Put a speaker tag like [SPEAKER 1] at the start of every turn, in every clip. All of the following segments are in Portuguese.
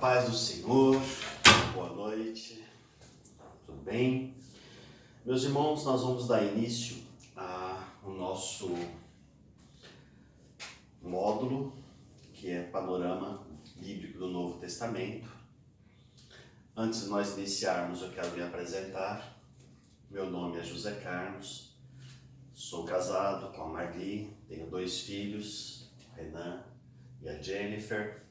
[SPEAKER 1] paz do Senhor, boa noite, tudo bem? Meus irmãos, nós vamos dar início ao nosso módulo, que é Panorama Bíblico do Novo Testamento. Antes de nós iniciarmos, eu quero me apresentar. Meu nome é José Carlos, sou casado com a Marli, tenho 2 filhos, o Renan e a Jennifer.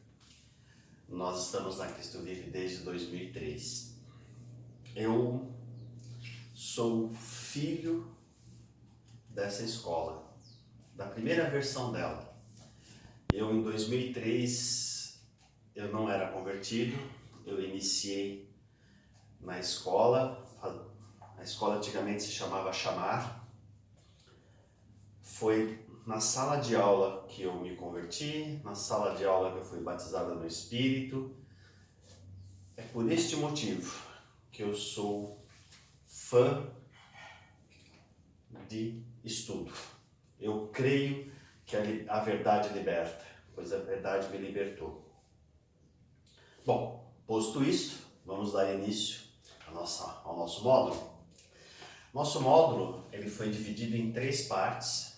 [SPEAKER 1] Nós estamos na Cristo Vive desde 2003. Eu sou filho dessa escola, da primeira versão dela. Eu, em 2003, eu não era convertido, eu iniciei na escola. A escola antigamente se chamava Chamar. Foi na sala de aula que eu me converti, na sala de aula que eu fui batizado no Espírito. É por este motivo que eu sou fã de estudo. Eu creio que a verdade liberta, pois a verdade me libertou. Bom, posto isso, vamos dar início ao nosso módulo. Nosso módulo ele foi dividido em 3 partes.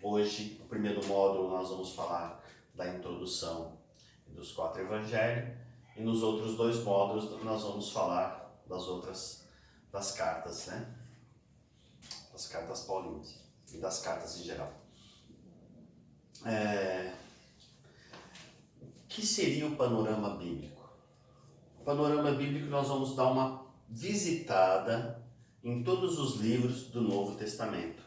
[SPEAKER 1] Hoje, no primeiro módulo, nós vamos falar da introdução dos 4 evangelhos, e nos outros 2 módulos nós vamos falar das cartas, né? Das cartas paulinas e das cartas em geral. O que seria o panorama bíblico? O panorama bíblico nós vamos dar uma visitada em todos os livros do Novo Testamento,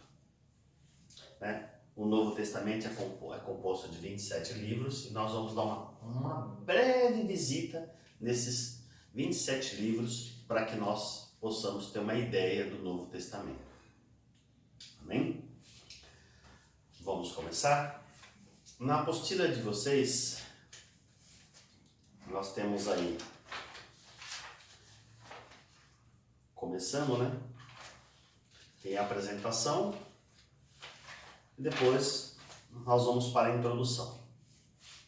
[SPEAKER 1] né? O Novo Testamento é composto de 27 livros e nós vamos dar uma breve visita nesses 27 livros para que nós possamos ter uma ideia do Novo Testamento. Amém? Vamos começar? Na apostila de vocês, nós temos aí, começando, né? Tem a apresentação. E depois nós vamos para a introdução.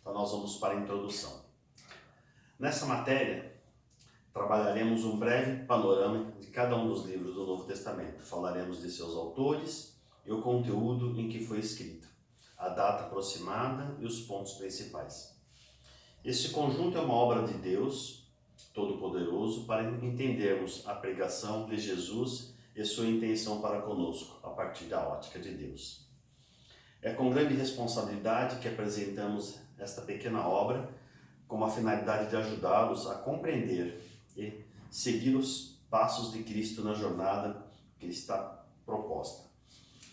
[SPEAKER 1] Então nós vamos para a introdução. Nessa matéria, trabalharemos um breve panorama de cada um dos livros do Novo Testamento. Falaremos de seus autores e o conteúdo em que foi escrito, a data aproximada e os pontos principais. Esse conjunto é uma obra de Deus Todo-Poderoso para entendermos a pregação de Jesus e sua intenção para conosco, a partir da ótica de Deus. É com grande responsabilidade que apresentamos esta pequena obra com a finalidade de ajudá-los a compreender e seguir os passos de Cristo na jornada que está proposta.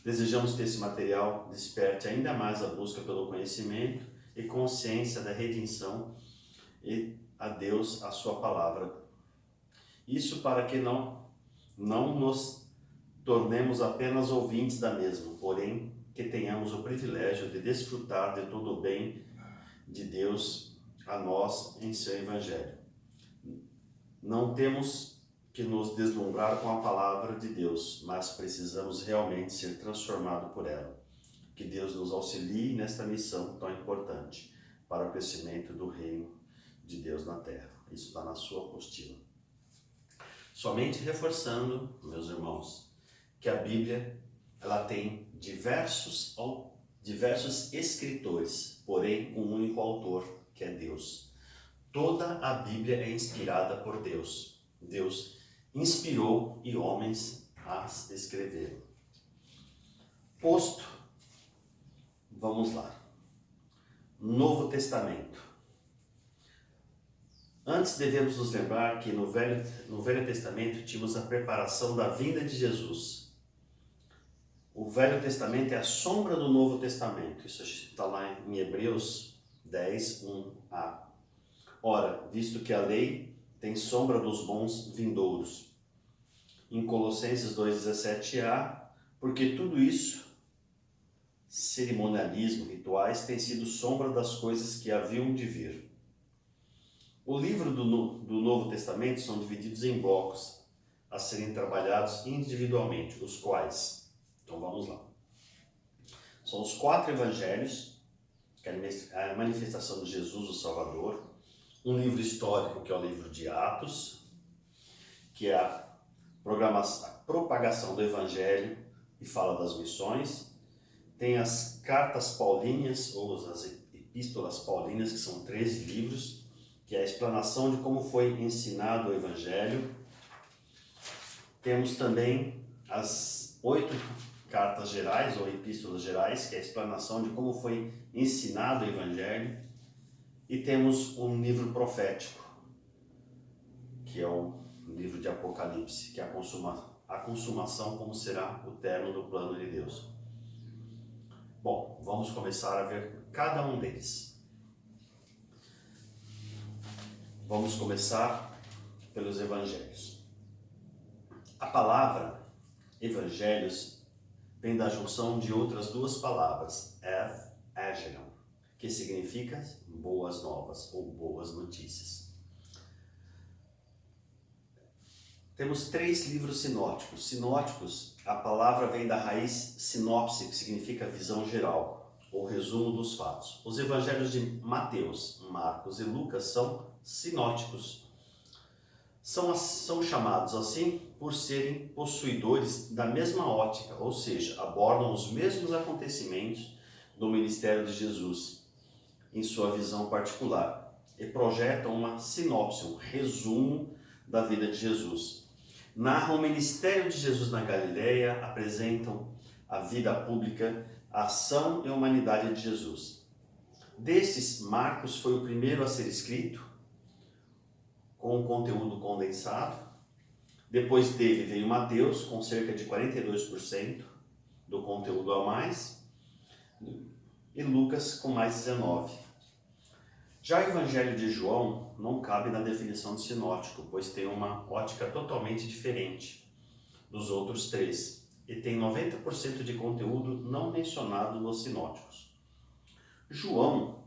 [SPEAKER 1] Desejamos que esse material desperte ainda mais a busca pelo conhecimento e consciência da redenção e a Deus, a sua palavra. Isso para que não nos tornemos apenas ouvintes da mesma, porém que tenhamos o privilégio de desfrutar de todo o bem de Deus a nós em seu Evangelho. Não temos que nos deslumbrar com a palavra de Deus, mas precisamos realmente ser transformados por ela. Que Deus nos auxilie nesta missão tão importante para o crescimento do reino de Deus na terra. Isso está na sua apostila. Somente reforçando, meus irmãos, que a Bíblia ela tem diversos escritores, porém um único autor, que é Deus. Toda a Bíblia é inspirada por Deus. Deus inspirou e homens a escreveram. Posto, vamos lá. Novo Testamento. Antes devemos nos lembrar que no Velho Testamento tínhamos a preparação da vinda de Jesus. O Velho Testamento é a sombra do Novo Testamento. Isso está lá em Hebreus 10, 1a. Ora, visto que a lei tem sombra dos bons vindouros. Em Colossenses 2,17a, porque tudo isso, cerimonialismo, rituais, tem sido sombra das coisas que haviam de vir. O livro do Novo Testamento são divididos em blocos, a serem trabalhados individualmente, os quais... Então vamos lá. São os 4 evangelhos, que é a manifestação de Jesus, o Salvador, um livro histórico, que é o livro de Atos, que é a propagação do Evangelho e fala das missões. Tem as cartas paulinas, ou as epístolas paulinas, que são 13 livros, que é a explanação de como foi ensinado o Evangelho. Temos também as 8 cartas gerais, ou epístolas gerais, que é a explanação de como foi ensinado o Evangelho. E temos um livro profético, que é o livro de Apocalipse, que é a consumação, como será o término do plano de Deus. Bom, vamos começar a ver cada um deles. Vamos começar pelos evangelhos. A palavra evangelhos vem da junção de outras duas palavras, evangelion, que significa boas novas ou boas notícias. Temos 3 livros sinóticos. Sinóticos, a palavra vem da raiz sinopse, que significa visão geral, ou resumo dos fatos. Os evangelhos de Mateus, Marcos e Lucas são sinóticos. São chamados assim por serem possuidores da mesma ótica, ou seja, abordam os mesmos acontecimentos do ministério de Jesus, em sua visão particular, e projetam uma sinopse, um resumo da vida de Jesus. Narram o ministério de Jesus na Galileia, apresentam a vida pública, a ação e a humanidade de Jesus. Destes, Marcos foi o primeiro a ser escrito, com um conteúdo condensado. Depois dele veio Mateus, com cerca de 42% do conteúdo a mais, e Lucas com mais 19%. Já o Evangelho de João não cabe na definição de sinótico, pois tem uma ótica totalmente diferente dos outros 3 e tem 90% de conteúdo não mencionado nos sinóticos. João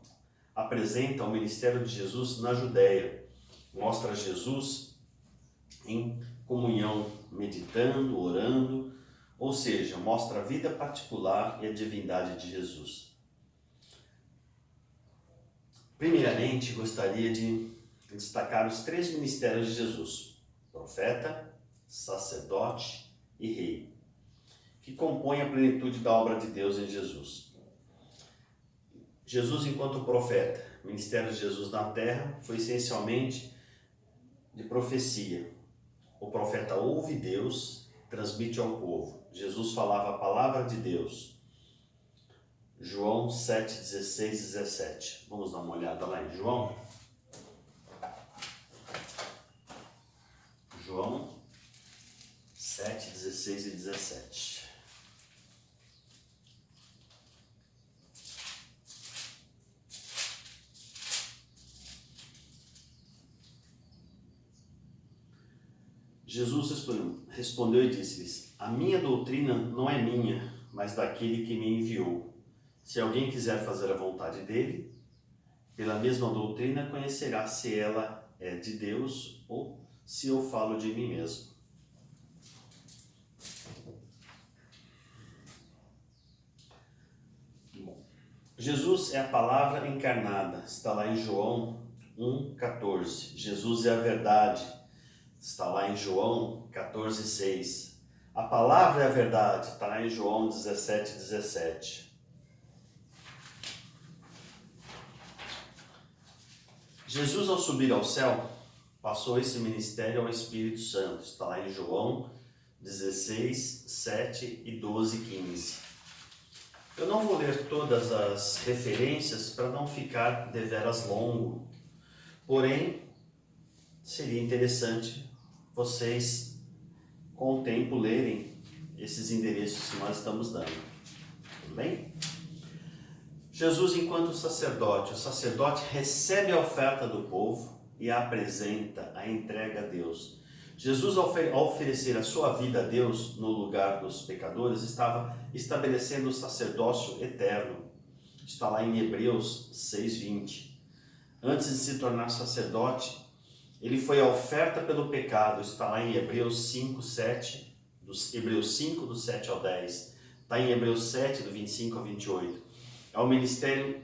[SPEAKER 1] apresenta o ministério de Jesus na Judéia, mostra Jesus em comunhão, meditando, orando, ou seja, mostra a vida particular e a divindade de Jesus. Primeiramente, gostaria de destacar os 3 ministérios de Jesus: profeta, sacerdote e rei, que compõem a plenitude da obra de Deus em Jesus. Jesus enquanto profeta, o ministério de Jesus na terra foi essencialmente de profecia. O profeta ouve Deus, transmite ao povo. Jesus falava a palavra de Deus. João 7, 16 e 17. Vamos dar uma olhada lá em João. João 7, 16 e 17. Jesus respondeu e disse-lhes: a minha doutrina não é minha, mas daquele que me enviou. Se alguém quiser fazer a vontade dele, pela mesma doutrina conhecerá se ela é de Deus ou se eu falo de mim mesmo. Bom, Jesus é a palavra encarnada, está lá em João 1,14. Jesus é a verdade, está lá em João 14,6. A palavra é a verdade, está lá em João 17,17. Jesus, ao subir ao céu, passou esse ministério ao Espírito Santo. Está lá em João 16, 7 e 12, 15. Eu não vou ler todas as referências para não ficar deveras longo. Porém, seria interessante vocês, com o tempo, lerem esses endereços que nós estamos dando. Tudo bem? Jesus, enquanto sacerdote, o sacerdote recebe a oferta do povo e a apresenta, a entrega a Deus. Jesus, ao oferecer a sua vida a Deus no lugar dos pecadores, estava estabelecendo o sacerdócio eterno. Está lá em Hebreus 6:20. Antes de se tornar sacerdote, ele foi a oferta pelo pecado. Está lá em Hebreus 5:7, Hebreus 5, do 7 ao 10. Está em Hebreus 7, do 25 ao 28. É o ministério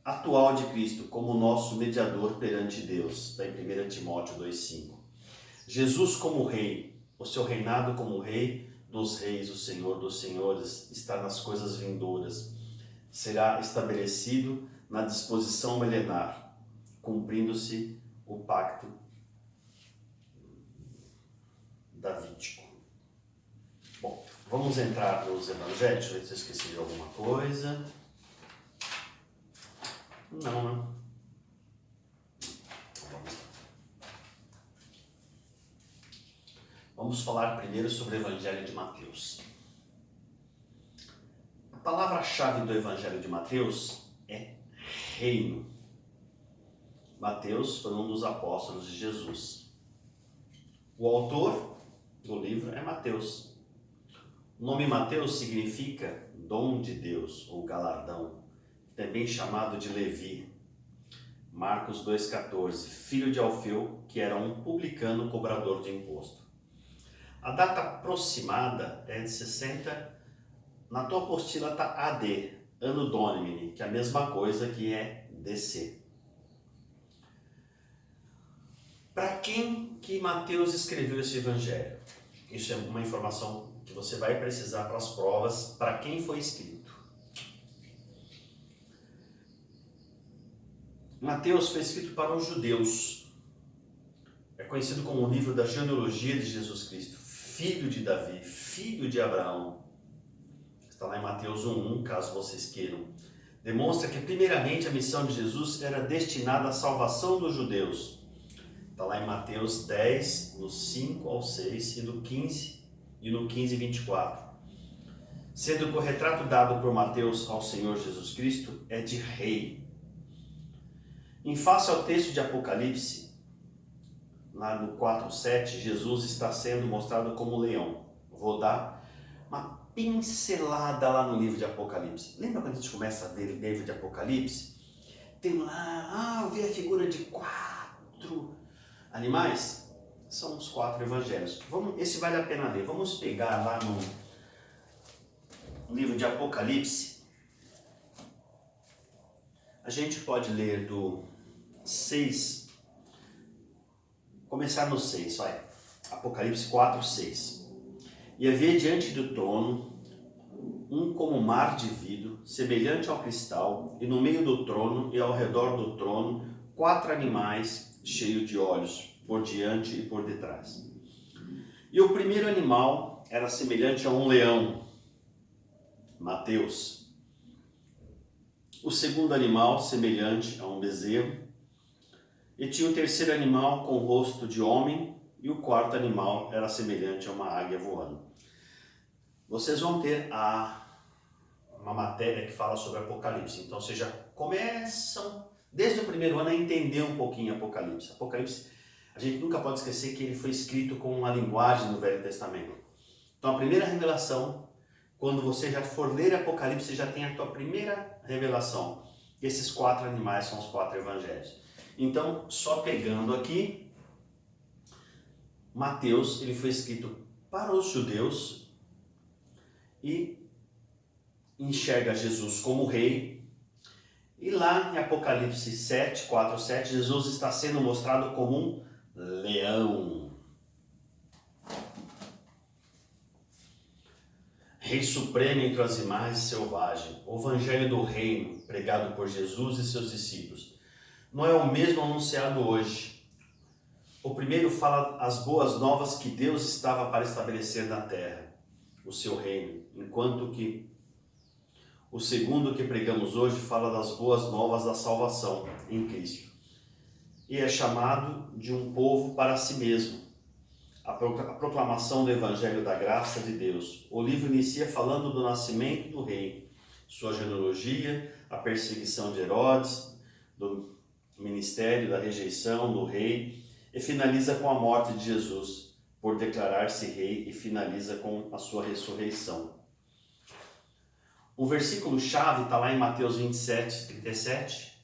[SPEAKER 1] atual de Cristo como nosso mediador perante Deus, está em 1 Timóteo 2,5. Jesus como rei, o seu reinado como rei dos reis, o Senhor dos senhores, está nas coisas vindouras. Será estabelecido na disposição milenar, cumprindo-se o pacto davídico. Bom, vamos entrar nos evangelhos, deixa eu ver se eu esqueci de alguma coisa. Não, né? Vamos falar primeiro sobre o Evangelho de Mateus. A palavra-chave do Evangelho de Mateus é reino. Mateus foi um dos apóstolos de Jesus. O autor do livro é Mateus. O nome Mateus significa dom de Deus ou galardão, também chamado de Levi. Marcos 2,14, filho de Alfeu, que era um publicano cobrador de imposto. A data aproximada é de 60, na tua apostila está AD, Anno Domini, que é a mesma coisa que é DC. Para quem que Mateus escreveu esse evangelho? Isso é uma informação que você vai precisar para as provas, para quem foi escrito. Mateus foi escrito para os judeus. É conhecido como o livro da genealogia de Jesus Cristo, filho de Davi, filho de Abraão. Está lá em Mateus 1:1, caso vocês queiram. Demonstra que primeiramente a missão de Jesus era destinada à salvação dos judeus. Está lá em Mateus 10, no 5 ao 6 e no 15 e no 15:24. Sendo que o retrato dado por Mateus ao Senhor Jesus Cristo é de rei. Em face ao texto de Apocalipse, lá no 4:7, Jesus está sendo mostrado como leão. Vou dar uma pincelada lá no livro de Apocalipse. Lembra quando a gente começa a ver o livro de Apocalipse? Tem lá, eu vi a figura de 4 animais. São os 4 evangelhos. Esse vale a pena ler. Vamos pegar lá no livro de Apocalipse. A gente pode ler do 6, começar no 6, vai. Apocalipse 4:6. E havia diante do trono um como mar de vidro, semelhante ao cristal, e no meio do trono e ao redor do trono 4 animais cheios de olhos, por diante e por detrás. E o primeiro animal era semelhante a um leão, Mateus. O segundo animal semelhante a um bezerro. E tinha o terceiro animal com o rosto de homem, e o quarto animal era semelhante a uma águia voando. Vocês vão ter uma matéria que fala sobre Apocalipse, então vocês já começam, desde o primeiro ano, a entender um pouquinho Apocalipse. Apocalipse, a gente nunca pode esquecer que ele foi escrito com uma linguagem do Velho Testamento. Então a primeira revelação, quando você já for ler Apocalipse, você já tem a tua primeira revelação. Esses 4 animais são os 4 evangelhos. Então, só pegando aqui, Mateus, ele foi escrito para os judeus e enxerga Jesus como rei. E lá em Apocalipse 7, 4, 7, Jesus está sendo mostrado como um leão. Rei supremo entre os animais selvagens. O evangelho do reino, pregado por Jesus e seus discípulos, não é o mesmo anunciado hoje. O primeiro fala as boas novas que Deus estava para estabelecer na terra, o seu reino, enquanto que o segundo que pregamos hoje fala das boas novas da salvação em Cristo. E é chamado de um povo para si mesmo. A proclamação do Evangelho da Graça de Deus. O livro inicia falando do nascimento do rei, sua genealogia, a perseguição de Herodes, do ministério da rejeição do rei, e finaliza com a morte de Jesus, por declarar-se rei, e finaliza com a sua ressurreição. O versículo-chave está lá em Mateus 27, 37.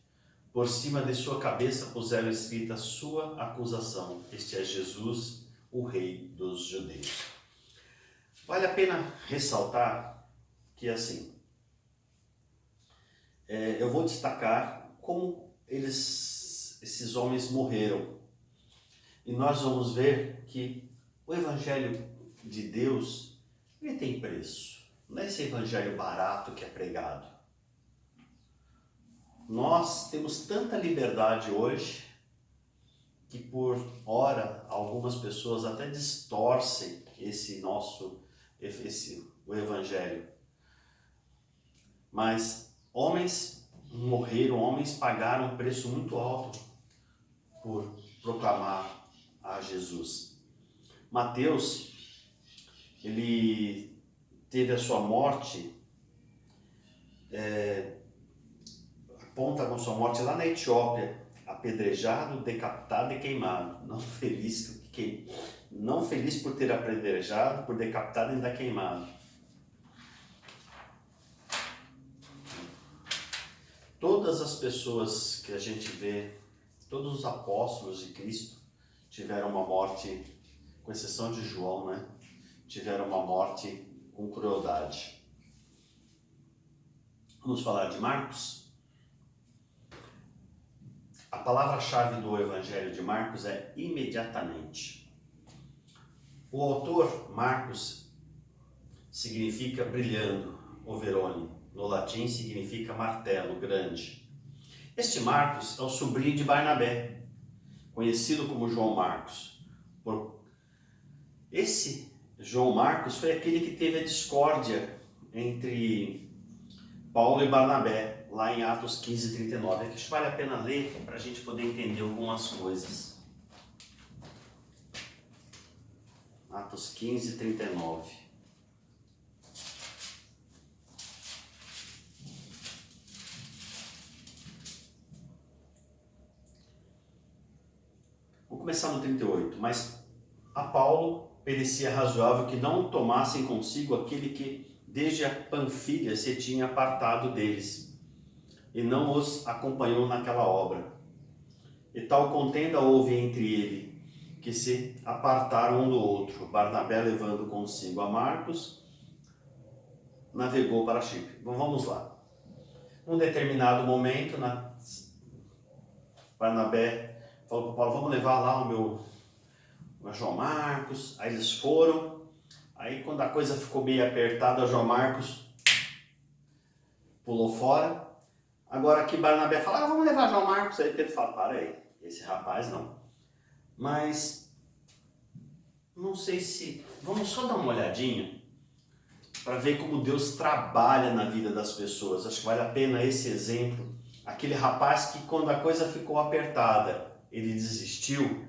[SPEAKER 1] Por cima de sua cabeça puseram escrita sua acusação. Este é Jesus, o rei dos judeus. Vale a pena ressaltar que assim, eu vou destacar como esses homens morreram. E nós vamos ver que o Evangelho de Deus, ele tem preço. Não é esse evangelho barato que é pregado. Nós temos tanta liberdade hoje que por hora algumas pessoas até distorcem o evangelho. Mas homens morreram, homens pagaram um preço muito alto por proclamar a Jesus. Mateus, ele teve a sua morte, aponta com sua morte lá na Etiópia, apedrejado, decapitado e queimado. Não feliz por ter apedrejado, por decapitado e ainda queimado. Todas as pessoas que a gente vê, todos os apóstolos de Cristo tiveram uma morte, com exceção de João, né? Tiveram uma morte com crueldade. Vamos falar de Marcos? A palavra-chave do Evangelho de Marcos é imediatamente. O autor, Marcos, significa brilhando, overone. No latim significa martelo, grande. Este Marcos é o sobrinho de Barnabé, conhecido como João Marcos. Esse João Marcos foi aquele que teve a discórdia entre Paulo e Barnabé, lá em Atos 15, 39. Aqui vale a pena ler para a gente poder entender algumas coisas. Atos 15, 39. Vou começar no 38. Mas a Paulo parecia razoável que não tomassem consigo aquele que desde a Panfilha se tinha apartado deles, e não os acompanhou naquela obra. E tal contenda houve entre ele, que se apartaram um do outro. Barnabé, levando consigo a Marcos, navegou para Chipre. Bom, vamos lá. Num determinado momento, Barnabé falou para Paulo, vamos levar lá o meu João Marcos. Aí eles foram. Aí quando a coisa ficou meio apertada, João Marcos pulou fora. Agora que Barnabé fala, vamos levar João Marcos. Aí Pedro fala, para aí, esse rapaz não. Mas não sei se... Vamos só dar uma olhadinha para ver como Deus trabalha na vida das pessoas. Acho que vale a pena esse exemplo. Aquele rapaz que quando a coisa ficou apertada, ele desistiu.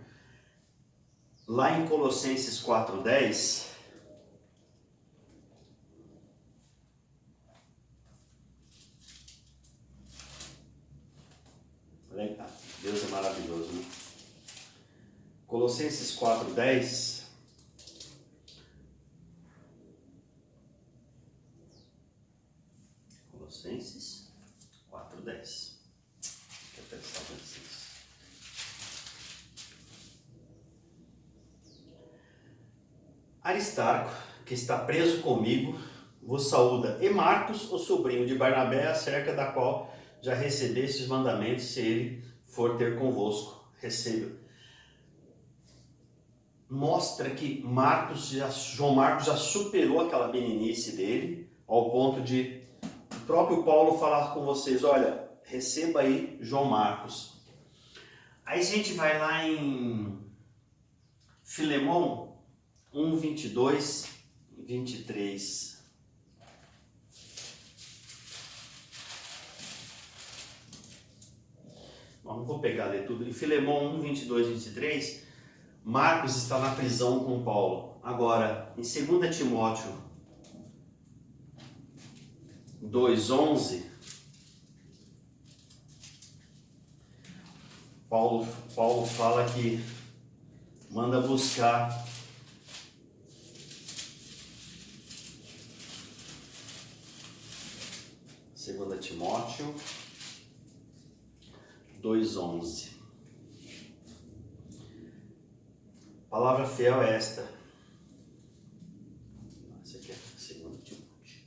[SPEAKER 1] Lá em Colossenses 4:10... Deus é maravilhoso, né? Colossenses 4:10. Colossenses 4:10. Deixa eu prestar atenção. Aristarco, que está preso comigo, vos saúda, e Marcos, o sobrinho de Barnabé, acerca da qual já recebeste os mandamentos, se ele for ter convosco. Receba. Mostra que João Marcos já superou aquela meninice dele, ao ponto de o próprio Paulo falar com vocês, olha, receba aí João Marcos. Aí a gente vai lá em Filemão 1, 22, 23. Não vou pegar ler tudo. Em Filemão 1, 22, 23, Marcos está na prisão com Paulo. Agora, em 2 Timóteo 2, 11, Paulo fala que manda buscar Segunda Timóteo 2:11. Palavra fiel é esta. Essa aqui é Segunda Timóteo.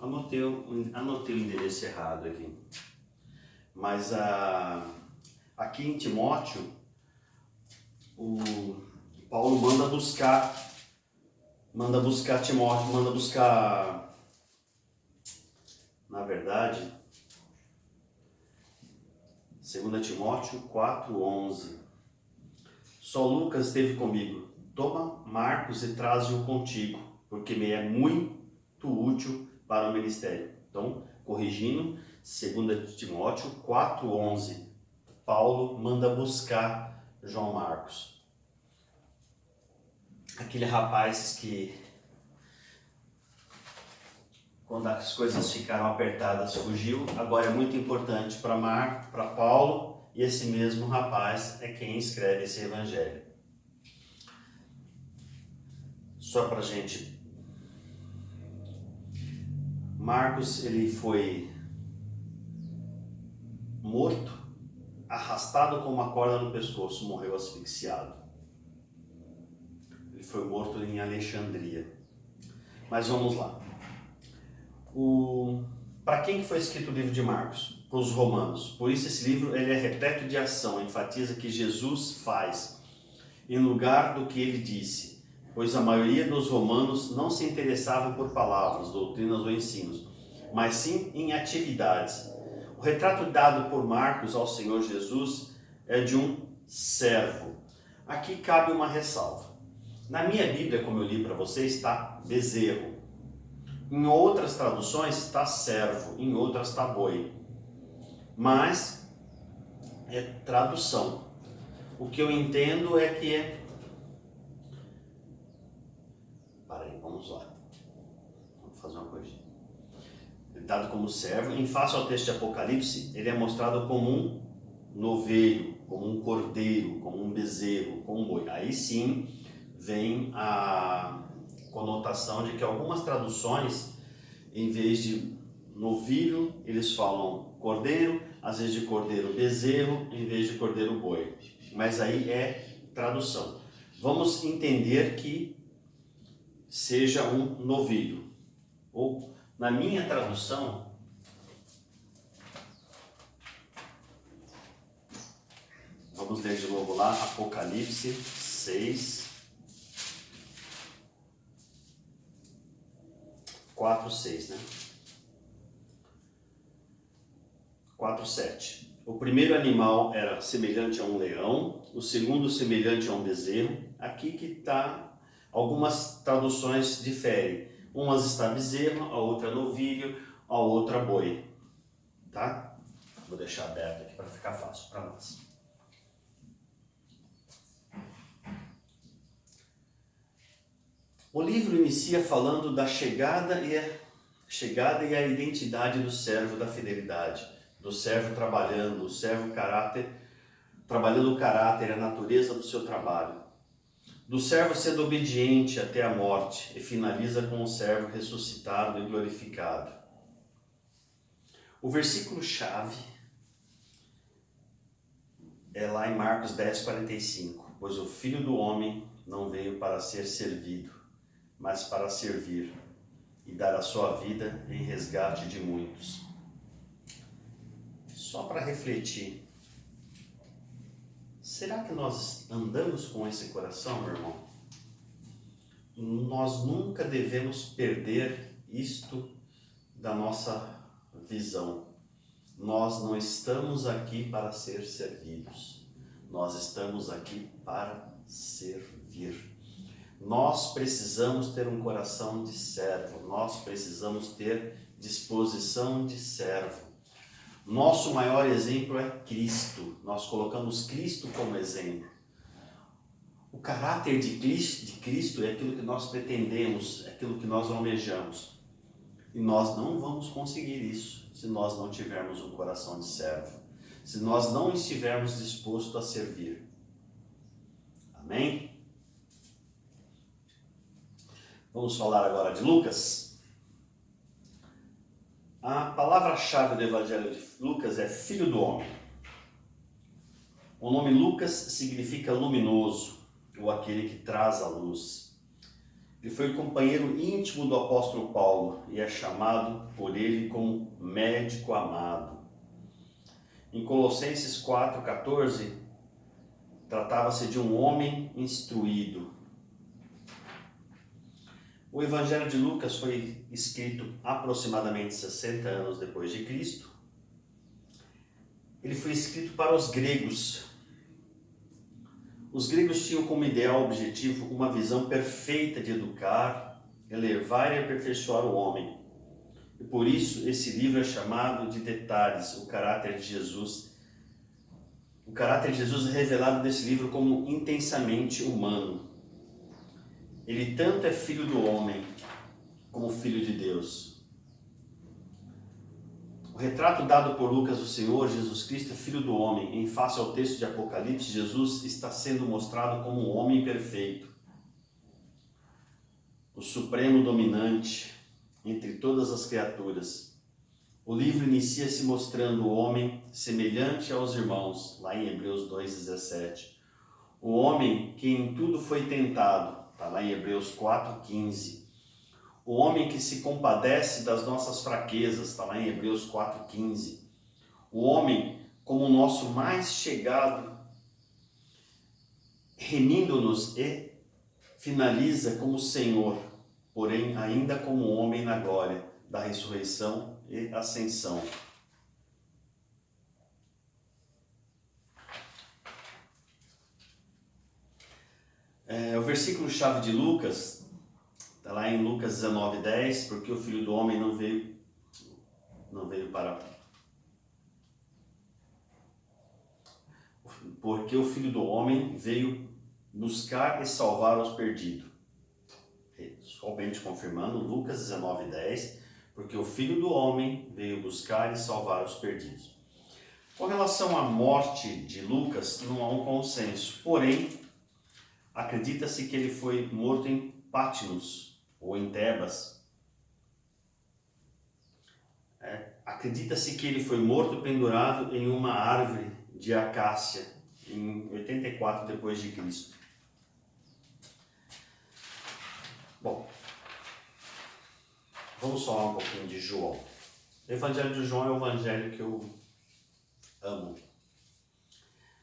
[SPEAKER 1] Anotei o endereço errado aqui. Mas aqui em Timóteo, o Paulo manda buscar Timóteo, na verdade, 2 Timóteo 4:11. Só Lucas esteve comigo. Toma Marcos e traze-o contigo, porque me é muito útil para o ministério. Então, corrigindo, 2 Timóteo 4:11. Paulo manda buscar João Marcos. Aquele rapaz que, quando as coisas ficaram apertadas, fugiu. Agora é muito importante para Paulo, e esse mesmo rapaz é quem escreve esse evangelho. Só para gente... Marcos, ele foi morto, arrastado com uma corda no pescoço, morreu asfixiado. Ele foi morto em Alexandria. Mas vamos lá. Para quem foi escrito o livro de Marcos? Para os romanos. Por isso esse livro ele é repleto de ação, enfatiza que Jesus faz em lugar do que ele disse, pois a maioria dos romanos não se interessavam por palavras, doutrinas ou ensinos, mas sim em atividades. O retrato dado por Marcos ao Senhor Jesus é de um servo. Aqui cabe uma ressalva. Na minha Bíblia, como eu li para vocês, está bezerro. Em outras traduções está servo, em outras está boi. Mas é tradução. O que eu entendo é que vamos lá. Vamos fazer uma coisa. Dado como servo, em face ao texto de Apocalipse, ele é mostrado como um novilho, como um cordeiro, como um bezerro, como um boi. Aí sim vem a conotação de que algumas traduções, em vez de novilho, eles falam cordeiro, às vezes de cordeiro bezerro, em vez de cordeiro boi. Mas aí é tradução. Vamos entender que seja um novilho. Ou, na minha tradução, vamos ler de novo lá, Apocalipse 6, 4:6, né? 4:7. O primeiro animal era semelhante a um leão, o segundo semelhante a um bezerro. Aqui que está, algumas traduções diferem. Umas está bezerro, a outra novilho, a outra boi. Tá? Vou deixar aberto aqui para ficar fácil para nós. O livro inicia falando da chegada e a identidade do servo da fidelidade, do servo trabalhando, o servo trabalhando o caráter e a natureza do seu trabalho, do servo sendo obediente até a morte, e finaliza com o servo ressuscitado e glorificado. O versículo-chave é lá em Marcos 10:45, pois o Filho do Homem não veio para ser servido, mas para servir e dar a sua vida em resgate de muitos. Só para refletir, será que nós andamos com esse coração, meu irmão? Nós nunca devemos perder isto da nossa visão. Nós não estamos aqui para ser servidos, nós estamos aqui para servir. Nós precisamos ter um coração de servo, nós precisamos ter disposição de servo. Nosso maior exemplo é Cristo, nós colocamos Cristo como exemplo. O caráter de Cristo é aquilo que nós pretendemos, é aquilo que nós almejamos. E nós não vamos conseguir isso se nós não tivermos um coração de servo, se nós não estivermos dispostos a servir. Amém? Vamos falar agora de Lucas. A palavra-chave do Evangelho de Lucas é Filho do Homem. O nome Lucas significa luminoso, ou aquele que traz a luz. Ele foi companheiro íntimo do apóstolo Paulo e é chamado por ele como médico amado. Em Colossenses 4,14, tratava-se de um homem instruído. O Evangelho de Lucas foi escrito aproximadamente 60 anos depois de Cristo. Ele foi escrito para os gregos. Os gregos tinham como ideal objetivo uma visão perfeita de educar, elevar e aperfeiçoar o homem. E por isso esse livro é chamado de Detalhes, o caráter de Jesus. O caráter de Jesus é revelado nesse livro como intensamente humano. Ele tanto é filho do homem como filho de Deus. O retrato dado por Lucas do Senhor Jesus Cristo, filho do homem, em face ao texto de Apocalipse, Jesus está sendo mostrado como um homem perfeito, o supremo dominante entre todas as criaturas. O livro inicia-se mostrando o homem semelhante aos irmãos, lá em Hebreus 2,17. O homem que em tudo foi tentado, está lá em Hebreus 4,15. O homem que se compadece das nossas fraquezas, está lá em Hebreus 4,15. O homem como o nosso mais chegado, remindo-nos e finaliza como Senhor, porém ainda como homem na glória da ressurreição e ascensão. O versículo-chave de Lucas, está lá em Lucas 19:10, porque o Filho do Homem não veio para... Porque o Filho do Homem veio buscar e salvar os perdidos. Somente confirmando, Lucas 19:10, porque o Filho do Homem veio buscar e salvar os perdidos. Com relação à morte de Lucas, não há um consenso, porém, acredita-se que ele foi morto em Patmos, ou em Tebas. Acredita-se que ele foi morto pendurado em uma árvore de acácia, em 84 depois de Cristo. Bom, vamos falar um pouquinho de João. O Evangelho de João é o evangelho que eu amo.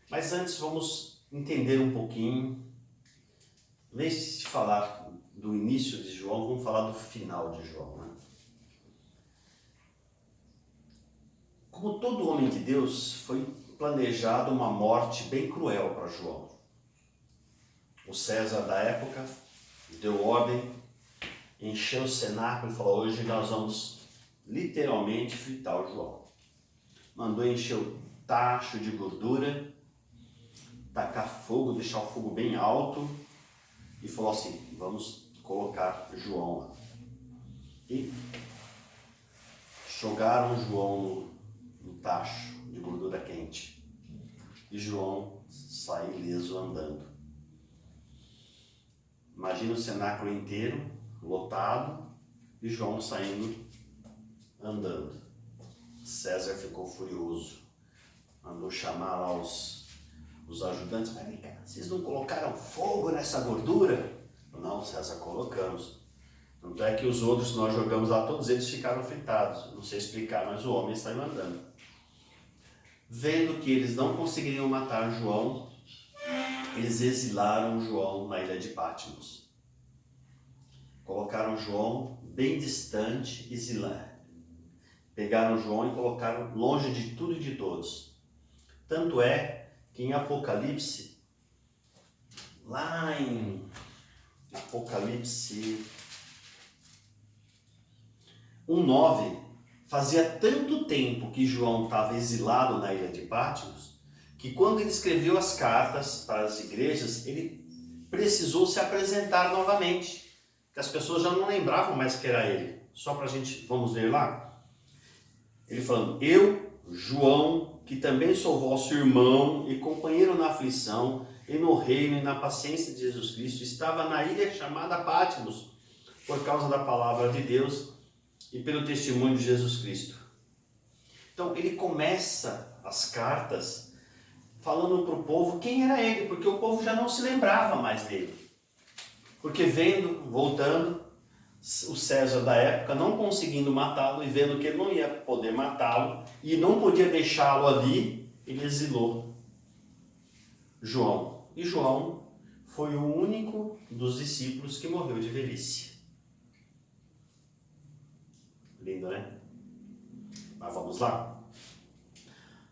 [SPEAKER 1] Mas antes vamos entender um pouquinho, em vez de falar do início de João, vamos falar do final de João, né? Como todo homem de Deus, foi planejada uma morte bem cruel para João. O César da época deu ordem, encheu o cenáculo e falou: hoje nós vamos literalmente fritar o João. Mandou encher o tacho de gordura, tacar fogo, deixar o fogo bem alto e falou assim: vamos colocar João lá. E jogaram João no tacho de gordura quente. E João sai ileso andando. Imagina o cenáculo inteiro, lotado, e João saindo andando. César ficou furioso. Mandou chamar lá os ajudantes. Mas vem cá, vocês não colocaram fogo nessa gordura? Não, César, colocamos. Tanto é que os outros nós jogamos lá, todos eles ficaram fritados. Não sei explicar, mas o homem saiu andando. Vendo que eles não conseguiriam matar João, eles exilaram João na ilha de Patmos. Colocaram João bem distante, pegaram João e colocaram longe de tudo e de todos. Tanto é que em Apocalipse, lá em Apocalipse 1:9, fazia tanto tempo que João estava exilado na ilha de Patmos, que quando ele escreveu as cartas para as igrejas, ele precisou se apresentar novamente, que as pessoas já não lembravam mais que era ele. Só para a gente, vamos ver lá. Ele falando: eu, João, que também sou vosso irmão e companheiro na aflição e no reino e na paciência de Jesus Cristo, estava na ilha chamada Patmos, por causa da palavra de Deus e pelo testemunho de Jesus Cristo. Então ele começa as cartas falando para o povo quem era ele, porque o povo já não se lembrava mais dele. Porque voltando, o César da época não conseguindo matá-lo e vendo que ele não ia poder matá-lo e não podia deixá-lo ali, ele exilou João. E João foi o único dos discípulos que morreu de velhice. Lindo, né? Mas vamos lá.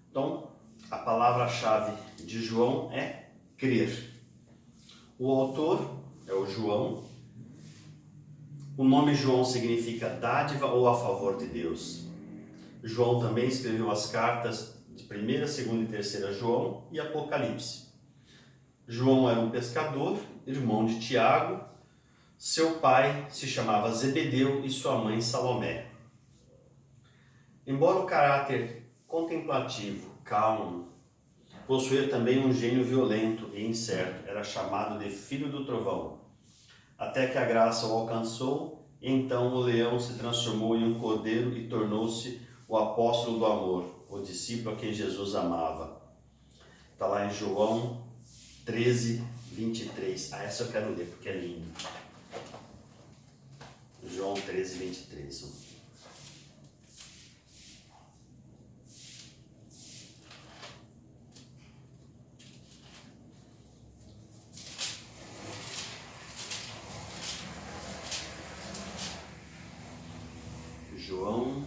[SPEAKER 1] Então, a palavra-chave de João é crer. O autor é o João. O nome João significa dádiva ou a favor de Deus. João também escreveu as cartas de 1ª, 2ª e 3ª João e Apocalipse. João era um pescador, irmão de Tiago. Seu pai se chamava Zebedeu e sua mãe Salomé. Embora o caráter contemplativo, calmo, possuía também um gênio violento e incerto. Era chamado de filho do trovão. Até que a graça o alcançou, e então o leão se transformou em um cordeiro e tornou-se o apóstolo do amor, o discípulo a quem Jesus amava. Está lá em João 13, 23. Essa eu quero ler porque é lindo. João 13, 23. João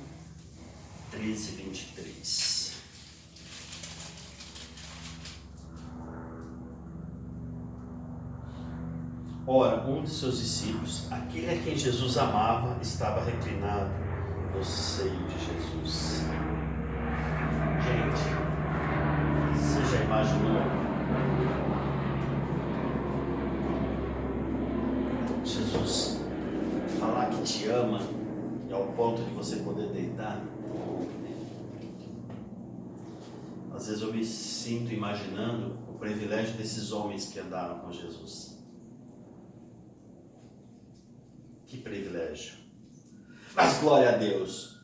[SPEAKER 1] 13, 23. Ora, um de seus discípulos, aquele a quem Jesus amava, estava reclinado no seio de Jesus. Gente, você já imaginou Jesus falar que te ama e ao ponto de você poder deitar? Às vezes eu me sinto imaginando o privilégio desses homens que andaram com Jesus. Que privilégio! Mas glória a Deus!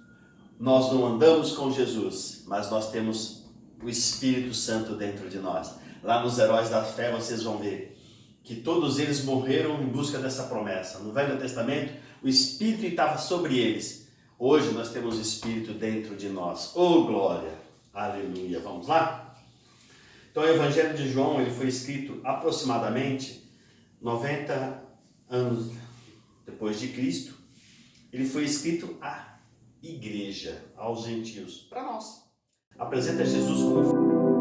[SPEAKER 1] Nós não andamos com Jesus, mas nós temos o Espírito Santo dentro de nós. Lá nos Heróis da Fé vocês vão ver que todos eles morreram em busca dessa promessa. No Velho Testamento, o Espírito estava sobre eles. Hoje nós temos o Espírito dentro de nós. Oh, glória! Aleluia! Vamos lá? Então o Evangelho de João ele foi escrito aproximadamente 90 anos depois de Cristo. Ele foi escrito à igreja, aos gentios, para nós. Apresenta Jesus como